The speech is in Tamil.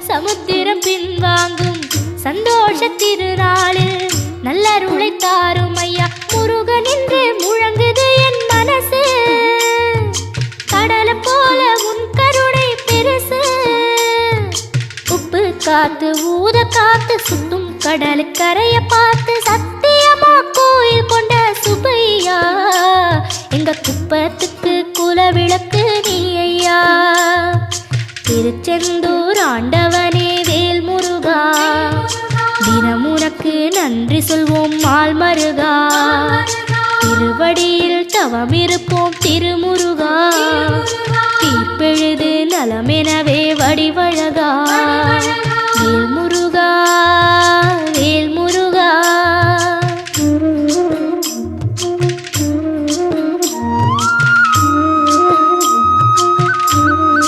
சமுத்திரம் பின்வாங்கும் சந்தோஷ திருநாளில் நல்லருளை தாரும் ஐயா முருகன் என்று முழங்குது என் மனசு கடலை போல உன் கருணை பெருசு உப்பு காத்து ஊத காத்து சுத்தும் கடலுக்கரைய பார்த்து சத்தியமா கோயில் கொண்ட சுபையா எங்க குப்பத்துக்கு குலவிளக்கு நீ ஐயா திருச்செந்தூர் ஆண்டவனே வேல் முருகா தினம் உனக்கு நன்றி சொல்வோம் மால் மருகா திருவடியில் தவம் இருப்போம் திருமுருகா தீர்ப்பெழுது நலமெனவே வடிவழகா